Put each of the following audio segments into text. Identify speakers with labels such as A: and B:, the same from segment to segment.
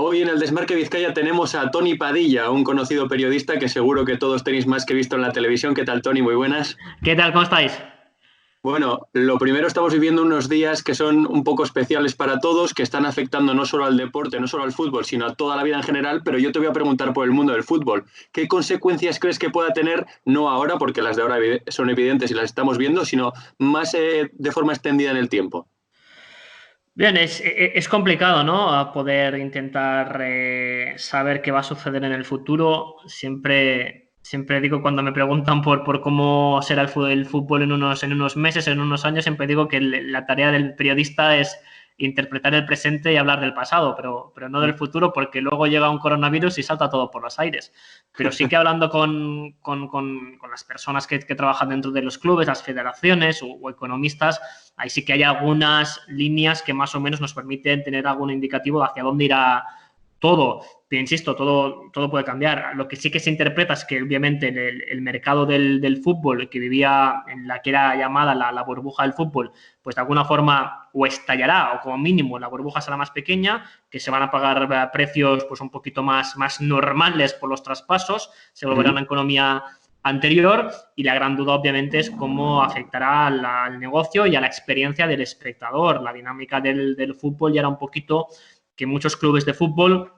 A: Hoy en el Desmarque Vizcaya tenemos a Tony Padilla, un conocido periodista que seguro que todos tenéis más que visto en la televisión. ¿Qué tal, Tony? Muy buenas.
B: ¿Qué tal? ¿Cómo estáis?
A: Bueno, lo primero, estamos viviendo unos días que son un poco especiales para todos, que están afectando no solo al deporte, no solo al fútbol, sino a toda la vida en general, pero yo te voy a preguntar por el mundo del fútbol. ¿Qué consecuencias crees que pueda tener, no ahora, porque las de ahora son evidentes y las estamos viendo, sino más de forma extendida en el tiempo?
B: Bien, es complicado, ¿no? A poder intentar saber qué va a suceder en el futuro. Siempre digo cuando me preguntan por cómo será el fútbol en unos meses, en unos años, siempre digo que la tarea del periodista es interpretar el presente y hablar del pasado, pero no del futuro, porque luego llega un coronavirus y salta todo por los aires. Pero sí que hablando con las personas que trabajan dentro de los clubes, las federaciones o economistas, ahí sí que hay algunas líneas que más o menos nos permiten tener algún indicativo de hacia dónde irá todo. Pero insisto, todo puede cambiar. Lo que sí que se interpreta es que obviamente el mercado del fútbol, que vivía en la que era llamada la burbuja del fútbol, pues de alguna forma o estallará o como mínimo la burbuja será más pequeña, que se van a pagar precios pues un poquito más normales por los traspasos, se volverá una economía anterior, y la gran duda obviamente es cómo afectará al negocio y a la experiencia del espectador. La dinámica del fútbol ya era un poquito que muchos clubes de fútbol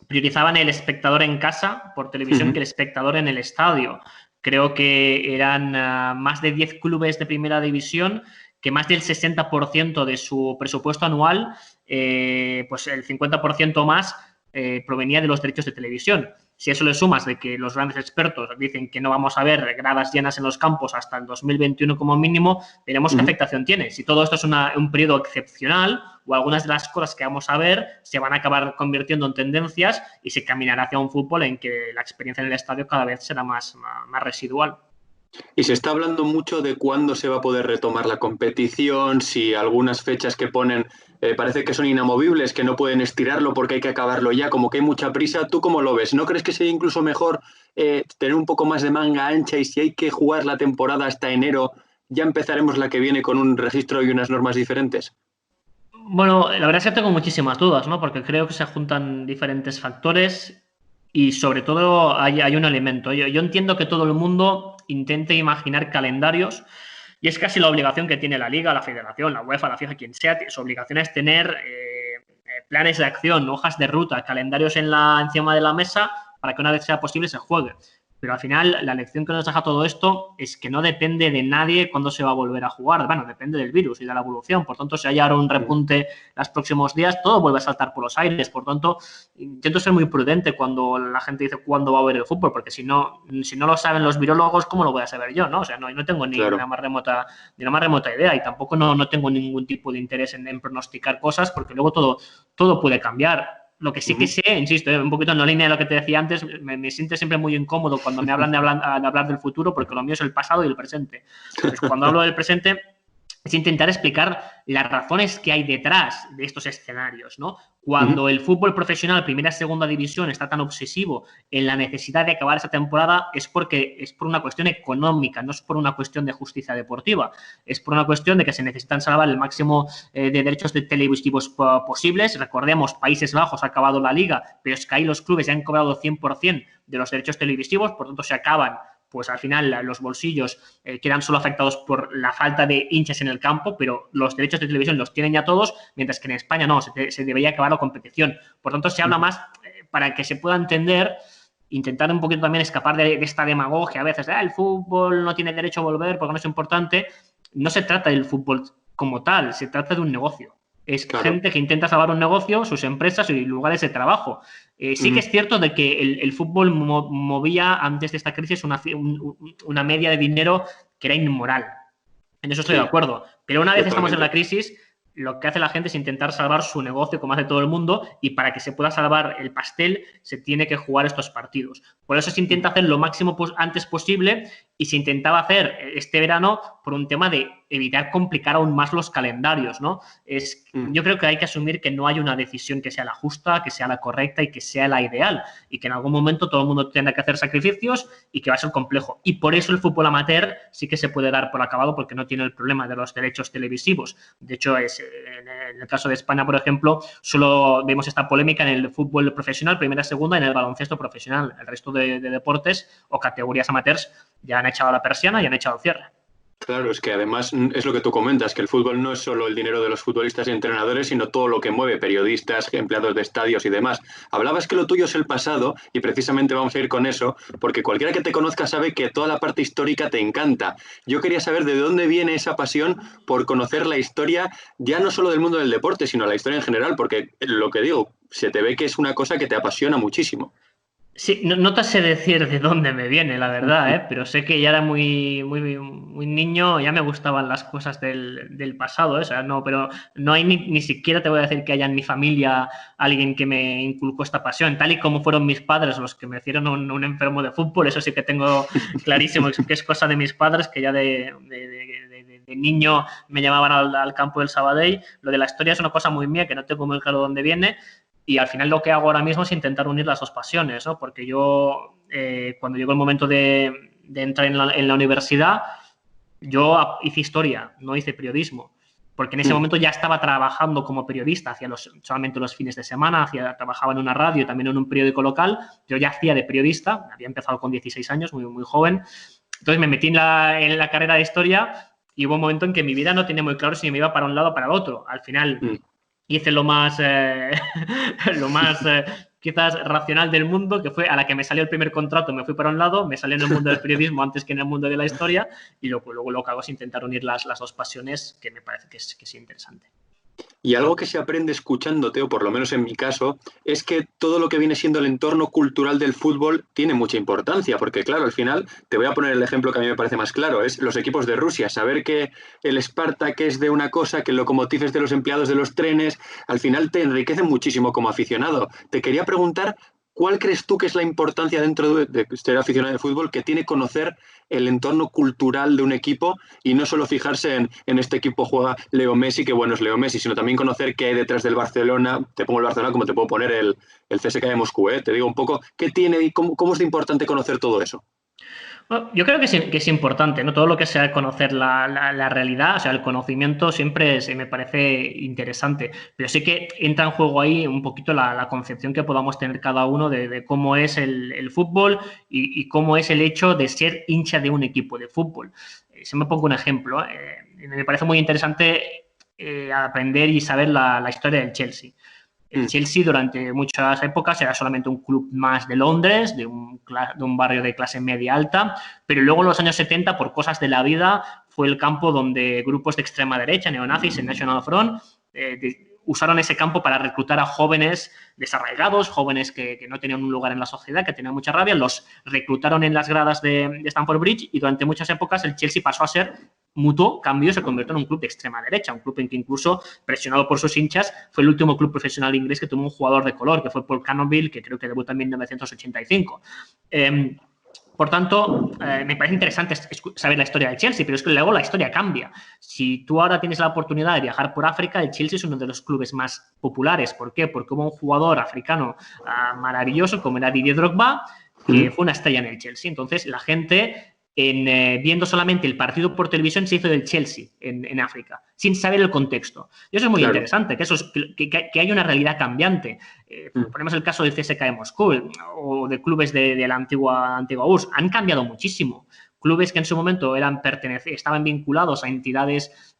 B: priorizaban el espectador en casa por televisión que el espectador en el estadio. Creo que eran más de 10 clubes de primera división que más del 60% de su presupuesto anual, pues el 50% más provenía de los derechos de televisión. Si eso le sumas de que los grandes expertos dicen que no vamos a ver gradas llenas en los campos hasta el 2021 como mínimo, veremos qué afectación tiene. Si todo esto es un periodo excepcional o algunas de las cosas que vamos a ver se van a acabar convirtiendo en tendencias y se caminará hacia un fútbol en que la experiencia en el estadio cada vez será más residual.
A: Y se está hablando mucho de cuándo se va a poder retomar la competición, si algunas fechas que ponen parece que son inamovibles, que no pueden estirarlo porque hay que acabarlo ya, como que hay mucha prisa. ¿Tú cómo lo ves? ¿No crees que sería incluso mejor tener un poco más de manga ancha y si hay que jugar la temporada hasta enero, ya empezaremos la que viene con un registro y unas normas diferentes?
B: Bueno, la verdad es que tengo muchísimas dudas, ¿no? Porque creo que se juntan diferentes factores y sobre todo hay un elemento. Yo entiendo que todo el mundo intente imaginar calendarios y es casi la obligación que tiene la Liga, la Federación, la UEFA, la FIFA, quien sea. Su obligación es tener planes de acción, hojas de ruta, calendarios encima de la mesa para que una vez sea posible se juegue. Pero al final la lección que nos deja todo esto es que no depende de nadie cuándo se va a volver a jugar. Bueno, depende del virus y de la evolución. Por tanto, si hay ahora un repunte los próximos días, todo vuelve a saltar por los aires. Por tanto, intento ser muy prudente cuando la gente dice cuándo va a haber el fútbol, porque si no lo saben los virólogos, ¿cómo lo voy a saber yo? ¿No? O sea, no tengo ni
A: Claro.
B: la más remota idea, y tampoco no tengo ningún tipo de interés en pronosticar cosas, porque luego todo puede cambiar. Lo que sí que sé, insisto, un poquito en la línea de lo que te decía antes, me siento siempre muy incómodo cuando me hablan de hablar del futuro, porque lo mío es el pasado y el presente. Entonces, cuando hablo del presente, es intentar explicar las razones que hay detrás de estos escenarios, ¿no? Cuando el fútbol profesional, primera, segunda división, está tan obsesivo en la necesidad de acabar esa temporada, es porque es por una cuestión económica, no es por una cuestión de justicia deportiva, es por una cuestión de que se necesitan salvar el máximo de derechos de televisivos posibles. Recordemos, Países Bajos ha acabado la liga, pero es que ahí los clubes ya han cobrado 100% de los derechos televisivos, por tanto se acaban, pues al final los bolsillos quedan solo afectados por la falta de hinchas en el campo, pero los derechos de televisión los tienen ya todos, mientras que en España no, se debería acabar la competición. Por tanto, se habla más para que se pueda entender, intentar un poquito también escapar de esta demagogia a veces, el fútbol no tiene derecho a volver porque no es importante. No se trata del fútbol como tal, se trata de un negocio. Es
A: Claro.
B: gente que intenta salvar un negocio, sus empresas y lugares de trabajo. Sí que es cierto de que el fútbol movía antes de esta crisis una media de dinero que era inmoral. En eso estoy de
A: Sí,
B: acuerdo. Pero una vez estamos en
A: totalmente.
B: la crisis, lo que hace la gente es intentar salvar su negocio, como hace todo el mundo, y para que se pueda salvar el pastel se tiene que jugar estos partidos. Por eso se intenta hacer lo máximo antes posible y se intentaba hacer este verano por un tema de evitar complicar aún más los calendarios, ¿no? Yo creo que hay que asumir que no hay una decisión que sea la justa, que sea la correcta y que sea la ideal, y que en algún momento todo el mundo tendrá que hacer sacrificios y que va a ser complejo. Y por eso el fútbol amateur sí que se puede dar por acabado, porque no tiene el problema de los derechos televisivos. De hecho, en el caso de España, por ejemplo, solo vemos esta polémica en el fútbol profesional, primera, segunda, en el baloncesto profesional. El resto de deportes o categorías amateurs ya han echado la persiana y han echado el cierre.
A: Claro, es que además es lo que tú comentas, que el fútbol no es solo el dinero de los futbolistas y entrenadores, sino todo lo que mueve, periodistas, empleados de estadios y demás. Hablabas que lo tuyo es el pasado y precisamente vamos a ir con eso, porque cualquiera que te conozca sabe que toda la parte histórica te encanta. Yo quería saber de dónde viene esa pasión por conocer la historia, ya no solo del mundo del deporte, sino la historia en general, porque lo que digo, se te ve que es una cosa que te apasiona muchísimo.
B: Sí, no te sé decir de dónde me viene, la verdad, ¿eh? Pero sé que ya era muy niño, ya me gustaban las cosas del pasado, ¿eh? O sea, no, pero no hay ni siquiera te voy a decir que haya en mi familia alguien que me inculcó esta pasión, tal y como fueron mis padres los que me hicieron un enfermo de fútbol. Eso sí que tengo clarísimo que es cosa de mis padres, que ya de niño me llamaban al campo del Sabadell. Lo de la historia es una cosa muy mía, que no tengo muy claro dónde viene. Y al final lo que hago ahora mismo es intentar unir las dos pasiones, ¿no? Porque yo, cuando llegó el momento de entrar en la universidad, yo hice historia, no hice periodismo. Porque en ese momento ya estaba trabajando como periodista, hacía solamente los fines de semana, trabajaba en una radio, también en un periódico local. Yo ya hacía de periodista, había empezado con 16 años, muy joven. Entonces me metí en la carrera de historia y hubo un momento en que mi vida no tenía muy claro si me iba para un lado o para el otro. Al final hice lo más quizás racional del mundo, que fue a la que me salió el primer contrato, me fui para un lado, me salí en el mundo del periodismo antes que en el mundo de la historia, y luego lo que hago es intentar unir las dos pasiones, que me parece que es interesante.
A: Y algo que se aprende escuchándote, o por lo menos en mi caso, es que todo lo que viene siendo el entorno cultural del fútbol tiene mucha importancia, porque claro, al final, te voy a poner el ejemplo que a mí me parece más claro, es los equipos de Rusia, saber que el Spartak es de una cosa, que el Lokomotiv es de los empleados de los trenes, al final te enriquece muchísimo como aficionado. Te quería preguntar, ¿cuál crees tú que es la importancia dentro de ser aficionado de fútbol que tiene conocer el entorno cultural de un equipo y no solo fijarse en este equipo juega Leo Messi, que bueno es Leo Messi, sino también conocer qué hay detrás del Barcelona? Te pongo el Barcelona como te puedo poner el CSKA de Moscú, ¿eh? Te digo un poco qué tiene y cómo es de importante conocer todo eso.
B: Bueno, yo creo que es importante, ¿no? Todo lo que sea conocer la realidad, o sea, el conocimiento siempre me parece interesante, pero sí que entra en juego ahí un poquito la concepción que podamos tener cada uno de cómo es el fútbol y cómo es el hecho de ser hincha de un equipo de fútbol. Si me pongo un ejemplo, me parece muy interesante aprender y saber la historia del Chelsea. El Chelsea durante muchas épocas era solamente un club más de Londres, de un barrio de clase media alta, pero luego en los años 70, por cosas de la vida, fue el campo donde grupos de extrema derecha, neonazis, el National Front, usaron ese campo para reclutar a jóvenes desarraigados, jóvenes que no tenían un lugar en la sociedad, que tenían mucha rabia, los reclutaron en las gradas de Stamford Bridge y durante muchas épocas el Chelsea pasó a ser mutuo cambio, se convirtió en un club de extrema derecha, un club en que incluso, presionado por sus hinchas, fue el último club profesional inglés que tuvo un jugador de color, que fue Paul Cannonville, que creo que debutó en 1985. Por tanto, me parece interesante saber la historia del Chelsea, pero es que luego la historia cambia. Si tú ahora tienes la oportunidad de viajar por África, el Chelsea es uno de los clubes más populares. ¿Por qué? Porque hubo un jugador africano maravilloso, como era Didier Drogba, que fue una estrella en el Chelsea. Entonces, la gente, viendo solamente el partido por televisión, se hizo del Chelsea en África, sin saber el contexto. Y eso es muy interesante, que hay una realidad cambiante. Ponemos el caso del CSKA de Moscú o de clubes de la antigua URSS. Han cambiado muchísimo. Clubes que en su momento estaban vinculados a entidades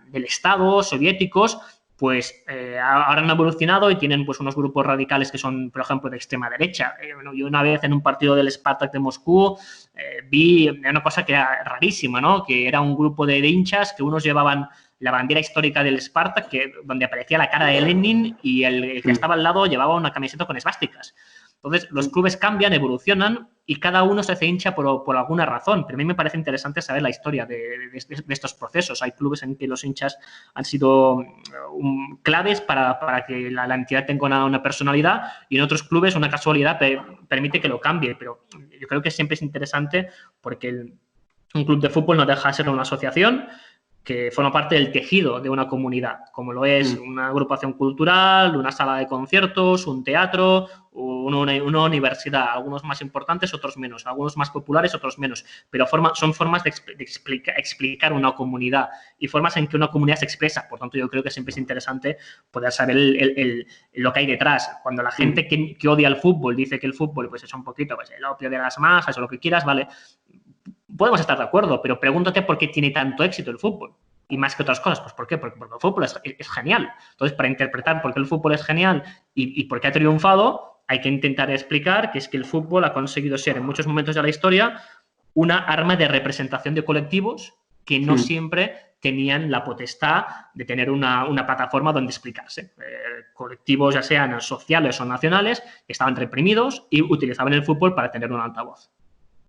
B: del Estado, soviéticos, pues ahora han evolucionado y tienen pues unos grupos radicales que son, por ejemplo, de extrema derecha. Yo una vez en un partido del Spartak de Moscú vi una cosa que era rarísima, ¿no? Que era un grupo de hinchas que unos llevaban la bandera histórica del Spartak, donde aparecía la cara de Lenin, y el que estaba al lado llevaba una camiseta con esvásticas. Entonces, los clubes cambian, evolucionan y cada uno se hace hincha por alguna razón. Pero a mí me parece interesante saber la historia de estos procesos. Hay clubes en que los hinchas han sido claves para que la entidad tenga una personalidad, y en otros clubes una casualidad permite que lo cambie. Pero yo creo que siempre es interesante porque un club de fútbol no deja de ser una asociación que forma parte del tejido de una comunidad, como lo es una agrupación cultural, una sala de conciertos, un teatro, una universidad, algunos más importantes, otros menos, algunos más populares, otros menos, pero son formas de explicar una comunidad y formas en que una comunidad se expresa. Por tanto, yo creo que siempre es interesante poder saber lo que hay detrás. Cuando la gente que odia el fútbol dice que el fútbol pues, es un poquito pues, el opio de las masas o lo que quieras, ¿vale? Podemos estar de acuerdo, pero pregúntate por qué tiene tanto éxito el fútbol. Y más que otras cosas, pues ¿por qué? Porque el fútbol es genial. Entonces, para interpretar por qué el fútbol es genial y por qué ha triunfado, hay que intentar explicar que es que el fútbol ha conseguido ser, en muchos momentos de la historia, una arma de representación de colectivos que no siempre tenían la potestad de tener una plataforma donde explicarse. Colectivos, ya sean sociales o nacionales, que estaban reprimidos y utilizaban el fútbol para tener un altavoz.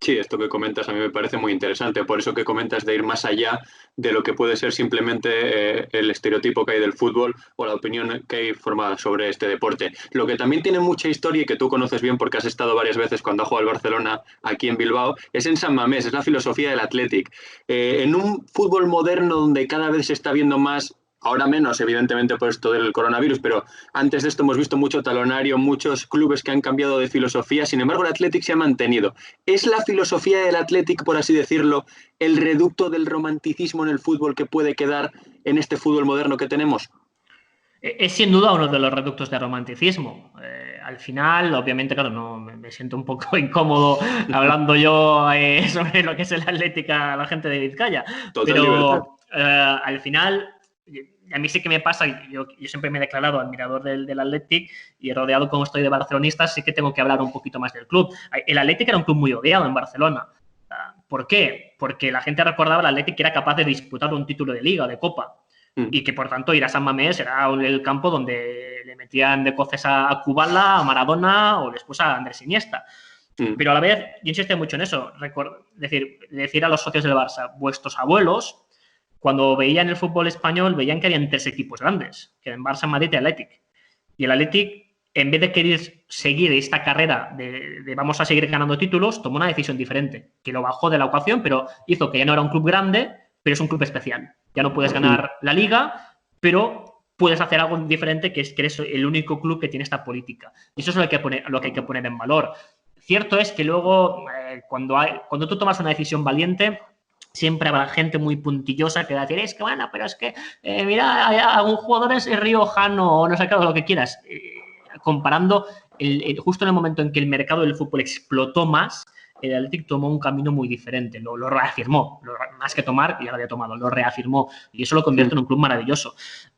A: Sí, esto que comentas a mí me parece muy interesante, por eso que comentas de ir más allá de lo que puede ser simplemente el estereotipo que hay del fútbol o la opinión que hay formada sobre este deporte. Lo que también tiene mucha historia y que tú conoces bien porque has estado varias veces cuando ha jugado el Barcelona aquí en Bilbao, es en San Mamés, es la filosofía del Athletic. En un fútbol moderno donde cada vez se está viendo más, ahora menos, evidentemente, por esto del coronavirus, pero antes de esto hemos visto mucho talonario, muchos clubes que han cambiado de filosofía. Sin embargo, el Athletic se ha mantenido. ¿Es la filosofía del Athletic, por así decirlo, el reducto del romanticismo en el fútbol que puede quedar en este fútbol moderno que tenemos?
B: Es sin duda uno de los reductos de romanticismo. Al final, obviamente, claro, no me siento un poco incómodo hablando yo sobre lo que es el Athletic a la gente de Vizcaya.
A: Total libertad.
B: Pero al final, a mí sí que me pasa, yo siempre me he declarado admirador del Athletic y rodeado como estoy de barcelonistas, sí que tengo que hablar un poquito más del club. El Athletic era un club muy odiado en Barcelona. ¿Por qué? Porque la gente recordaba al Athletic que era capaz de disputar un título de Liga, de Copa. Y que, por tanto, ir a San Mamés era el campo donde le metían de coces a Kubala, a Maradona o después a Andrés Iniesta. Pero a la vez, yo insisto mucho en eso, decir a los socios del Barça, vuestros abuelos, cuando veían el fútbol español, veían que habían 3 equipos grandes, que eran Barça, Madrid y Athletic. Y el Athletic, en vez de querer seguir esta carrera de vamos a seguir ganando títulos, tomó una decisión diferente, que lo bajó de la ecuación, pero hizo que ya no era un club grande, pero es un club especial. Ya no puedes ganar la Liga, pero puedes hacer algo diferente, que es que eres el único club que tiene esta política. Y eso es lo que hay que poner en valor. Cierto es que luego, cuando tú tomas una decisión valiente, siempre habrá gente muy puntillosa que va a decir, es que bueno, pero es que, mira, hay algún jugador es riojano o no sé qué, lo que quieras. Comparando, justo en el momento en que el mercado del fútbol explotó más, el Athletic tomó un camino muy diferente, lo reafirmó, más que tomar, ya lo había tomado, lo reafirmó, y eso lo convierte en un club maravilloso.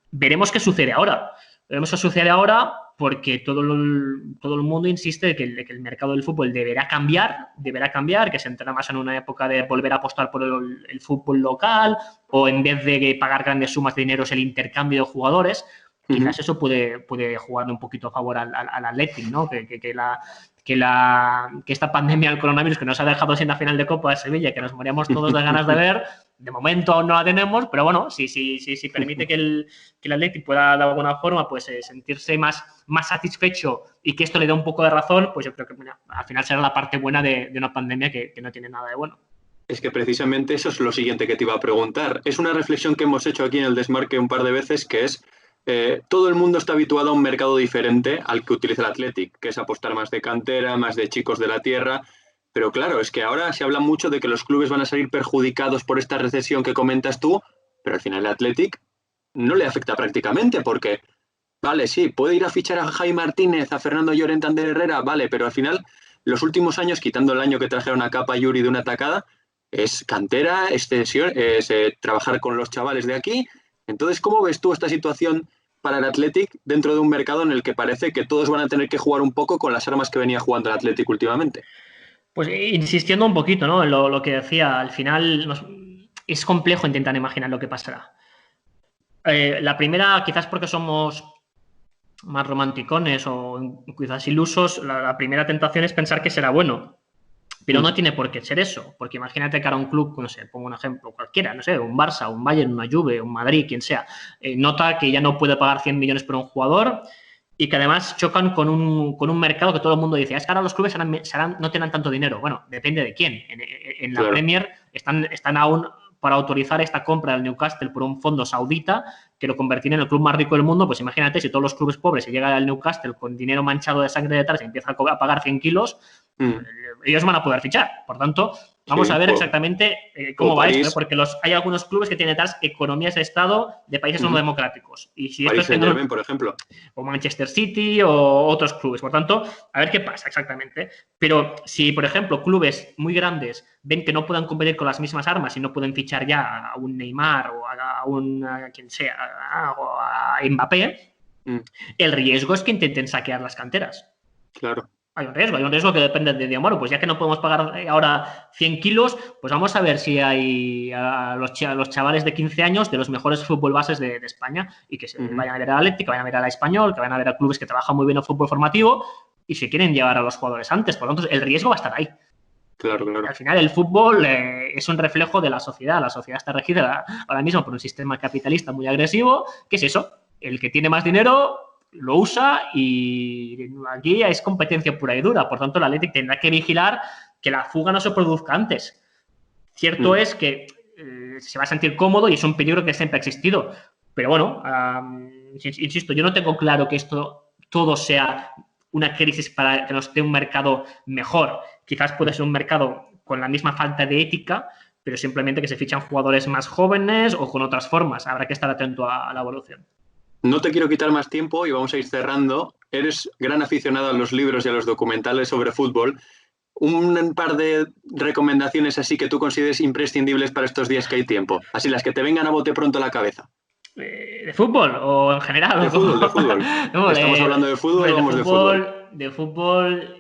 B: Veremos qué sucede ahora. Veremos qué sucede ahora porque todo el mundo insiste que el mercado del fútbol deberá cambiar, que se entrará más en una época de volver a apostar por el fútbol local, o en vez de pagar grandes sumas de dinero es el intercambio de jugadores. Quizás eso puede jugarle un poquito a favor al Athletic, ¿no? Que esta pandemia del coronavirus que nos ha dejado sin la final de Copa de Sevilla, que nos moríamos todos de ganas de ver, de momento aún no la tenemos, pero bueno, si permite que el Athletic pueda de alguna forma pues sentirse más satisfecho y que esto le dé un poco de razón, pues yo creo que al final será la parte buena de una pandemia que no tiene nada de bueno.
A: Es que precisamente eso es lo siguiente que te iba a preguntar. Es una reflexión que hemos hecho aquí en el Desmarque un par de veces, que es todo el mundo está habituado a un mercado diferente al que utiliza el Athletic, que es apostar más de cantera, más de chicos de la tierra. Pero claro, es que ahora se habla mucho de que los clubes van a salir perjudicados por esta recesión que comentas tú, pero al final el Athletic no le afecta prácticamente porque, vale, sí, puede ir a fichar a Jaime Martínez, a Fernando Llorente, a Ander Herrera, vale, pero al final, los últimos años, quitando el año que trajeron a Capa y Yuri de una tacada, es cantera, extensión, es trabajar con los chavales de aquí. Entonces, ¿cómo ves tú esta situación para el Athletic dentro de un mercado en el que parece que todos van a tener que jugar un poco con las armas que venía jugando el Athletic últimamente?
B: Pues insistiendo un poquito, ¿no? En lo que decía, al final es complejo intentar imaginar lo que pasará. La primera, quizás porque somos más romanticones o quizás ilusos, la primera tentación es pensar que será bueno. Pero no tiene por qué ser eso, porque imagínate que ahora un club, no sé, pongo un ejemplo cualquiera, no sé, un Barça, un Bayern, una Juve, un Madrid, quien sea, nota que ya no puede pagar 100 millones por un jugador y que además chocan con un mercado que todo el mundo dice, es que ahora los clubes no tienen tanto dinero. Bueno, depende de quién. En la Premier están aún para autorizar esta compra del Newcastle por un fondo saudita que lo convertir en el club más rico del mundo. Pues imagínate si todos los clubes pobres se llegan al Newcastle con dinero manchado de sangre detrás y empieza a pagar 100 kilos, ellos van a poder fichar. Por tanto, vamos a ver exactamente cómo va esto, porque hay algunos clubes que tienen detrás economías de Estado de países no democráticos. Y si
A: Paris Saint-Germain, por ejemplo.
B: O Manchester City o otros clubes. Por tanto, a ver qué pasa exactamente. Pero si, por ejemplo, clubes muy grandes ven que no puedan competir con las mismas armas y no pueden fichar ya a un Neymar o a quien sea, o a Mbappé, el riesgo es que intenten saquear las canteras.
A: Claro.
B: Hay un riesgo que depende de Diamoro. Pues ya que no podemos pagar ahora 100 kilos, pues vamos a ver si hay a los chavales de 15 años de los mejores fútbol bases de España y que se vayan a ver al Atlético, que vayan a ver al Español, que vayan a ver a clubes que trabajan muy bien el fútbol formativo y si quieren llevar a los jugadores antes. Por lo tanto, el riesgo va a estar ahí.
A: Claro.
B: Al final, el fútbol es un reflejo de la sociedad. La sociedad está regida ahora mismo por un sistema capitalista muy agresivo. ¿Qué es eso? El que tiene más dinero lo usa y aquí es competencia pura y dura. Por tanto, el Athletic tendrá que vigilar que la fuga no se produzca antes. Cierto es que se va a sentir cómodo y es un peligro que siempre ha existido. Pero bueno, insisto, yo no tengo claro que esto todo sea una crisis para que nos dé un mercado mejor. Quizás puede ser un mercado con la misma falta de ética, pero simplemente que se fichan jugadores más jóvenes o con otras formas. Habrá que estar atento a la evolución.
A: No te quiero quitar más tiempo y vamos a ir cerrando. Eres gran aficionado a los libros y a los documentales sobre fútbol. Un par de recomendaciones así que tú consideres imprescindibles para estos días que hay tiempo. Así las que te vengan a bote pronto a la cabeza.
B: ¿De fútbol o en general?
A: De fútbol. No, estamos hablando de fútbol, vamos de fútbol.
B: De fútbol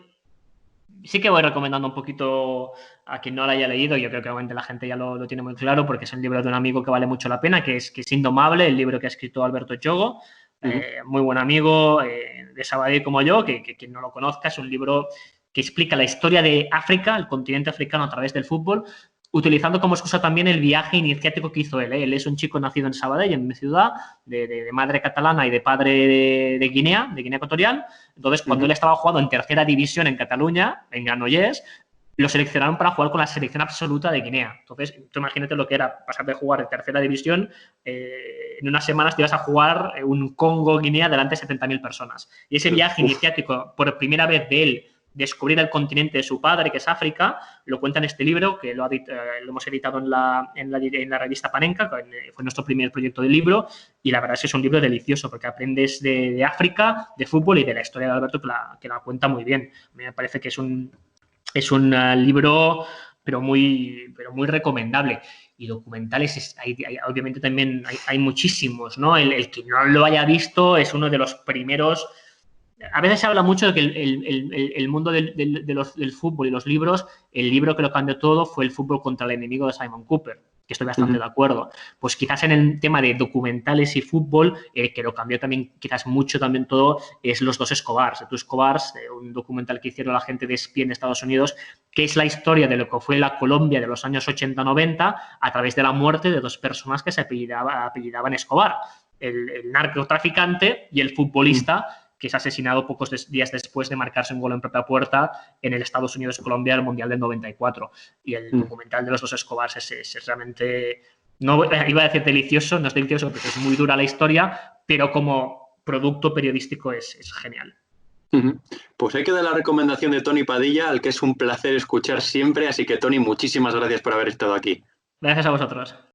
B: sí que voy recomendando un poquito a quien no lo haya leído. Yo creo que obviamente la gente ya lo tiene muy claro porque es un libro de un amigo que vale mucho la pena, que es Indomable, el libro que ha escrito Alberto Chogo. Muy buen amigo de Sabadell como yo, que quien no lo conozca, es un libro que explica la historia de África, el continente africano a través del fútbol, utilizando como excusa también el viaje iniciático que hizo él. Él es un chico nacido en Sabadell, en mi ciudad, de madre catalana y de padre de Guinea Ecuatorial. Entonces, cuando él estaba jugando en tercera división en Cataluña, en Granollers, lo seleccionaron para jugar con la selección absoluta de Guinea. Entonces, tú imagínate lo que era pasar de jugar en tercera división, en unas semanas te ibas a jugar un Congo-Guinea delante de 70.000 personas. Y ese viaje iniciático, por primera vez de él, descubrir el continente de su padre, que es África, lo cuenta en este libro, que lo hemos editado en la revista Panenka, que fue nuestro primer proyecto de libro, y la verdad es que es un libro delicioso, porque aprendes de África, de fútbol y de la historia de Alberto, que la cuenta muy bien. A mí me parece que es un libro pero muy recomendable. Y documentales, obviamente también hay muchísimos, ¿no? El que no lo haya visto es uno de los primeros. A veces se habla mucho de que el mundo del fútbol y los libros, el libro que lo cambió todo fue El fútbol contra el enemigo de Simon Cooper, que estoy bastante de acuerdo. Pues quizás en el tema de documentales y fútbol, que lo cambió también quizás mucho también todo, es Los dos Escobars. Two Escobars, un documental que hicieron la gente de ESPN en Estados Unidos, que es la historia de lo que fue la Colombia de los años 80-90 a través de la muerte de dos personas que se apellidaban Escobar, el narcotraficante y el futbolista, que es asesinado pocos días después de marcarse un gol en propia puerta en el Estados Unidos-Colombia del Mundial del 94. Y el documental de los dos Escobars es realmente, no iba a decir delicioso, no es delicioso porque es muy dura la historia, pero como producto periodístico es genial.
A: Pues ahí queda la recomendación de Toni Padilla, al que es un placer escuchar siempre. Así que, Toni, muchísimas gracias por haber estado aquí.
B: Gracias a vosotros.